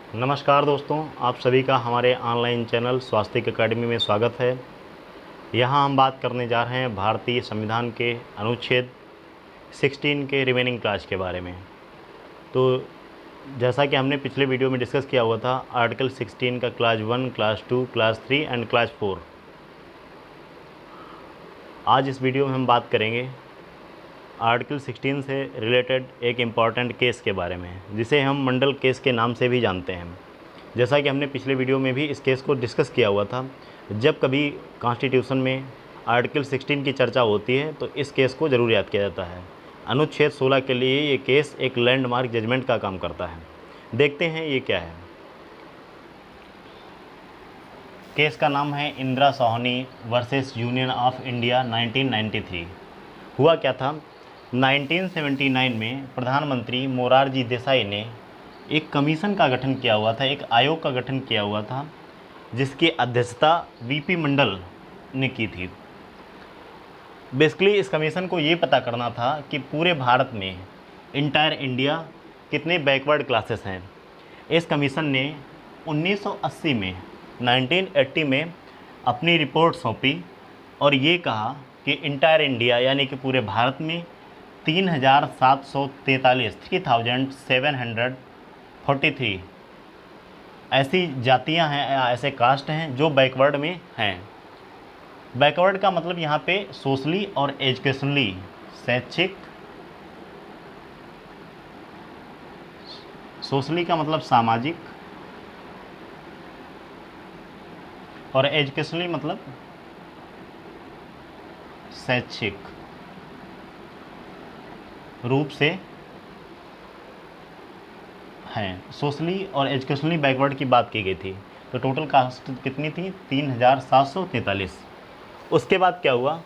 नमस्कार दोस्तों, आप सभी का हमारे ऑनलाइन चैनल स्वास्तिक अकेडमी में स्वागत है। यहाँ हम बात करने जा रहे हैं भारतीय संविधान के अनुच्छेद 16 के रिमेनिंग क्लास के बारे में। तो जैसा कि हमने पिछले वीडियो में डिस्कस किया हुआ था, आर्टिकल 16 का class 1, class 2, class 3 and class 4। आज इस वीडियो में हम बात करेंगे आर्टिकल 16 से रिलेटेड एक इम्पॉर्टेंट केस के बारे में, जिसे हम मंडल केस के नाम से भी जानते हैं। जैसा कि हमने पिछले वीडियो में भी इस केस को डिस्कस किया हुआ था, जब कभी कॉन्स्टिट्यूशन में आर्टिकल 16 की चर्चा होती है तो इस केस को ज़रूर याद किया जाता है। अनुच्छेद 16 के लिए ये केस एक लैंडमार्क जजमेंट का काम करता है। देखते हैं ये क्या है। केस का नाम है Indira Sawhney versus Union of India 1993। हुआ क्या था, 1979 में प्रधानमंत्री मोरारजी देसाई ने एक कमीशन का गठन किया हुआ था, एक आयोग का गठन किया हुआ था, जिसकी अध्यक्षता वीपी मंडल ने की थी। बेसिकली इस कमीशन को ये पता करना था कि पूरे भारत में, इंटायर इंडिया, कितने बैकवर्ड क्लासेस हैं। इस कमीशन ने 1980 में अपनी रिपोर्ट सौंपी और ये कहा कि इंटायर इंडिया यानी कि पूरे भारत में 3743 ऐसी जातियां हैं, ऐसे कास्ट हैं जो बैकवर्ड में हैं। बैकवर्ड का मतलब यहाँ पे सोशली और एजुकेशनली, शैक्षिक, सोशली का मतलब सामाजिक और एजुकेशनली मतलब शैक्षिक रूप से हैं। सोशली और एजुकेशनली बैकवर्ड की बात की गई थी। तो टोटल कास्ट कितनी थी? 3743। उसके बाद क्या हुआ,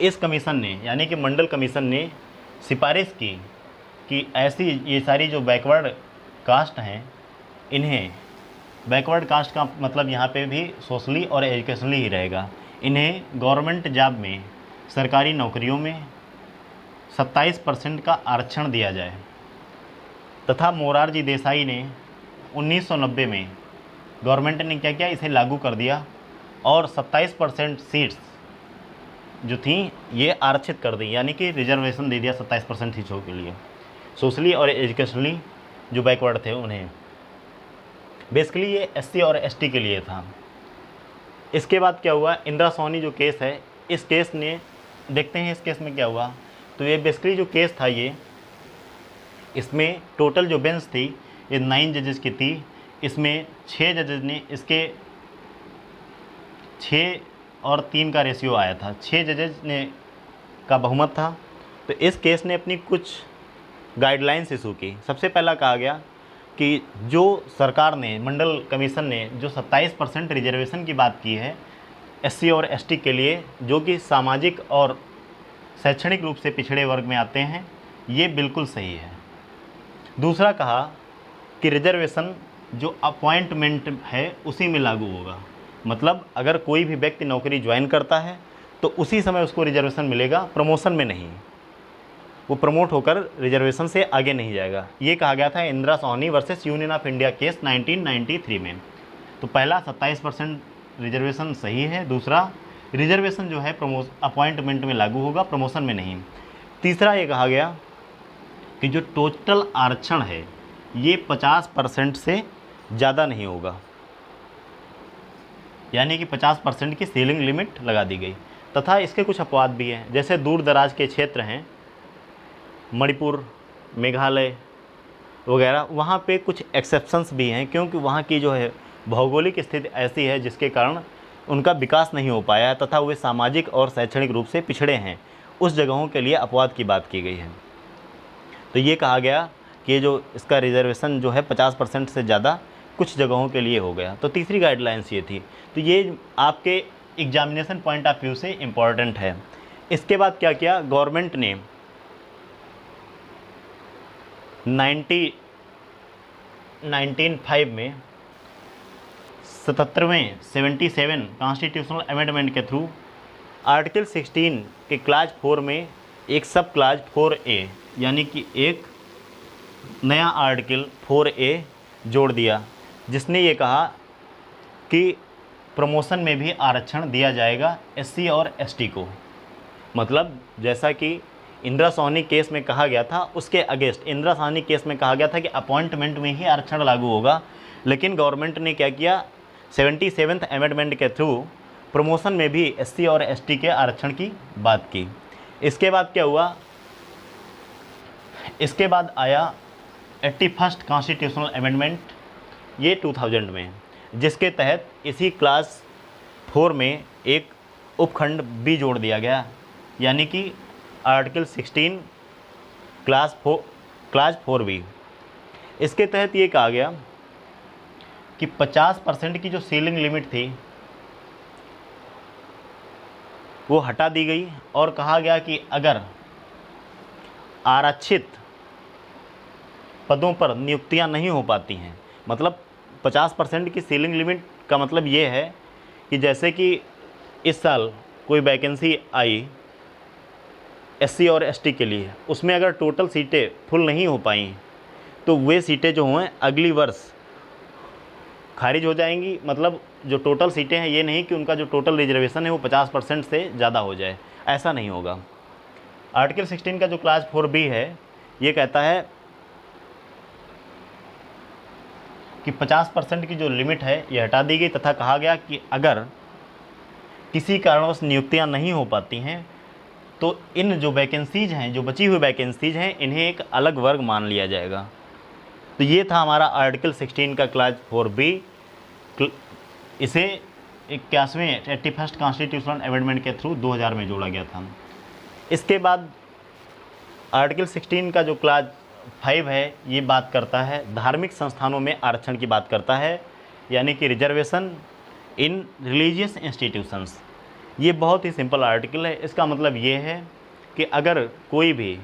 इस कमीशन ने यानी कि मंडल कमीशन ने सिफारिश की कि ऐसी ये सारी जो बैकवर्ड कास्ट हैं, इन्हें, बैकवर्ड कास्ट का मतलब यहाँ पे भी सोशली और एजुकेशनली ही रहेगा, इन्हें गवर्नमेंट जॉब में, सरकारी नौकरियों में 27% का आरक्षण दिया जाए। तथा मोरारजी देसाई ने 1990 में गवर्नमेंट ने क्या किया, इसे लागू कर दिया और 27% सीट्स जो थी ये आरक्षित कर दी, यानी कि रिजर्वेशन दे दिया 27% सीटों के लिए, सोशली और एजुकेशनली जो बैकवर्ड थे उन्हें। बेसिकली ये एससी और एसटी के लिए था। इसके बाद क्या हुआ, इंदिरा सोहनी जो केस है, इस केस ने, देखते हैं इस केस में क्या हुआ। तो ये बेसिकली जो केस था, ये इसमें टोटल जो बेंच थी ये 9 जजेस की थी। इसमें 6 जजेस ने, इसके 6 और 3 का रेशियो आया था, 6 जजेस ने का बहुमत था। तो इस केस ने अपनी कुछ गाइडलाइंस इशू की। सबसे पहला कहा गया कि जो सरकार ने, मंडल कमीशन ने जो 27% रिजर्वेशन की बात की है एससी और एसटी के लिए, जो कि सामाजिक और शैक्षणिक रूप से पिछड़े वर्ग में आते हैं, ये बिल्कुल सही है। दूसरा कहा कि रिजर्वेशन जो अपॉइंटमेंट है उसी में लागू होगा, मतलब अगर कोई भी व्यक्ति नौकरी ज्वाइन करता है तो उसी समय उसको रिजर्वेशन मिलेगा, प्रमोशन में नहीं। वो प्रमोट होकर रिजर्वेशन से आगे नहीं जाएगा। ये कहा गया था Indira Sawhney versus Union of India case 1993 में। तो पहला 27% रिजर्वेशन सही है। दूसरा, रिजर्वेशन जो है अपॉइंटमेंट में लागू होगा, प्रमोशन में नहीं। तीसरा ये कहा गया कि जो टोटल आरक्षण है ये 50% से ज़्यादा नहीं होगा, यानी कि 50% की सीलिंग लिमिट लगा दी गई। तथा इसके कुछ अपवाद भी हैं, जैसे दूर दराज के क्षेत्र हैं, मणिपुर, मेघालय वगैरह, वहाँ पे कुछ एक्सेप्शंस भी हैं, क्योंकि वहाँ की जो है भौगोलिक स्थिति ऐसी है जिसके कारण उनका विकास नहीं हो पाया है तथा वे सामाजिक और शैक्षणिक रूप से पिछड़े हैं। उस जगहों के लिए अपवाद की बात की गई है। तो ये कहा गया कि जो इसका रिजर्वेशन जो है 50% से ज़्यादा कुछ जगहों के लिए हो गया। तो तीसरी गाइडलाइंस ये थी। तो ये आपके एग्जामिनेशन पॉइंट ऑफ व्यू से इम्पॉर्टेंट है। इसके बाद क्या किया, गवर्नमेंट ने 1905 में 77 कॉन्स्टिट्यूशनल अमेंडमेंट के थ्रू आर्टिकल 16 के क्लाज 4 में एक सब क्लाज 4A यानी कि एक नया आर्टिकल 4A जोड़ दिया, जिसने ये कहा कि प्रमोशन में भी आरक्षण दिया जाएगा एससी और एसटी को। मतलब जैसा कि इंदिरा सोनी केस में कहा गया था, उसके अगेंस्ट इंदिरा सोनी केस में कहा गया था कि अपॉइंटमेंट में ही आरक्षण लागू होगा, लेकिन गवर्नमेंट ने क्या किया, 77th अमेंडमेंट के थ्रू प्रमोशन में भी एससी और एसटी के आरक्षण की बात की। इसके बाद क्या हुआ, इसके बाद आया 81st कॉन्स्टिट्यूशनल अमेंडमेंट, ये 2000 में, जिसके तहत इसी क्लास 4 में एक उपखंड भी जोड़ दिया गया, यानी कि आर्टिकल 16 क्लास 4 भी। इसके तहत ये कहा गया कि 50% की जो सीलिंग लिमिट थी वो हटा दी गई और कहा गया कि अगर आरक्षित पदों पर नियुक्तियां नहीं हो पाती हैं, मतलब 50% की सीलिंग लिमिट का मतलब ये है कि जैसे कि इस साल कोई वैकेंसी आई एससी और एसटी के लिए, उसमें अगर टोटल सीटें फुल नहीं हो पाई तो वे सीटें जो हैं अगली वर्ष खारिज हो जाएंगी। मतलब जो टोटल सीटें हैं, ये नहीं कि उनका जो टोटल रिजर्वेशन है वो 50% से ज़्यादा हो जाए, ऐसा नहीं होगा। आर्टिकल 16 का जो क्लास 4B है, ये कहता है कि 50% की जो लिमिट है ये हटा दी गई, तथा कहा गया कि अगर किसी कारणवश नियुक्तियां नहीं हो पाती हैं तो इन जो वैकेंसीज हैं, जो बची हुई वैकेंसीज हैं, इन्हें एक अलग वर्ग मान लिया जाएगा। तो ये था हमारा आर्टिकल 16 का क्लास 4B। इसे 81वें 81st कॉन्स्टिट्यूशनल अमेंडमेंट के थ्रू 2000 में जोड़ा गया था। इसके बाद आर्टिकल 16 का जो क्लास 5 है, ये बात करता है धार्मिक संस्थानों में आरक्षण की बात करता है, यानी कि रिजर्वेशन इन रिलीजियस इंस्टीट्यूशंस। ये बहुत ही सिंपल आर्टिकल है। इसका मतलब ये है कि अगर कोई भी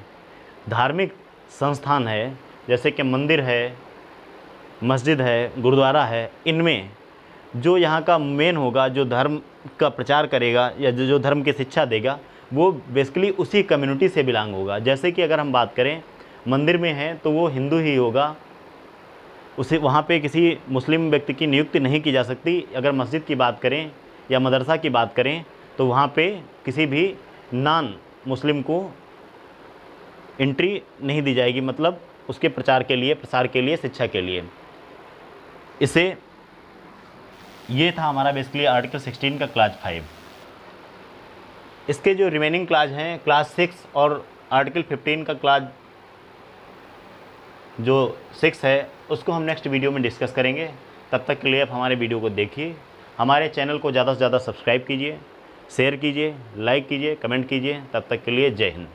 धार्मिक संस्थान है, जैसे कि मंदिर है, मस्जिद है, गुरुद्वारा है, इनमें जो यहाँ का मेन होगा, जो धर्म का प्रचार करेगा या जो धर्म की शिक्षा देगा, वो बेसिकली उसी कम्युनिटी से बिलोंग होगा। जैसे कि अगर हम बात करें मंदिर में है तो वो हिंदू ही होगा, उसे वहाँ पे किसी मुस्लिम व्यक्ति की नियुक्ति नहीं की जा सकती। अगर मस्जिद की बात करें या मदरसा की बात करें तो वहाँ पे किसी भी नॉन मुस्लिम को एंट्री नहीं दी जाएगी, मतलब उसके प्रचार के लिए, प्रसार के लिए, शिक्षा के लिए। इसे ये था हमारा बेसिकली आर्टिकल 16 का क्लास 5। इसके जो रिमेनिंग क्लास हैं, क्लास 6 और आर्टिकल 15 का क्लास जो 6 है, उसको हम नेक्स्ट वीडियो में डिस्कस करेंगे। तब तक के लिए आप हमारे वीडियो को देखिए, हमारे चैनल को ज़्यादा से ज़्यादा सब्सक्राइब कीजिए, शेयर कीजिए, लाइक कीजिए, कमेंट कीजिए। तब तक के लिए जय हिंद।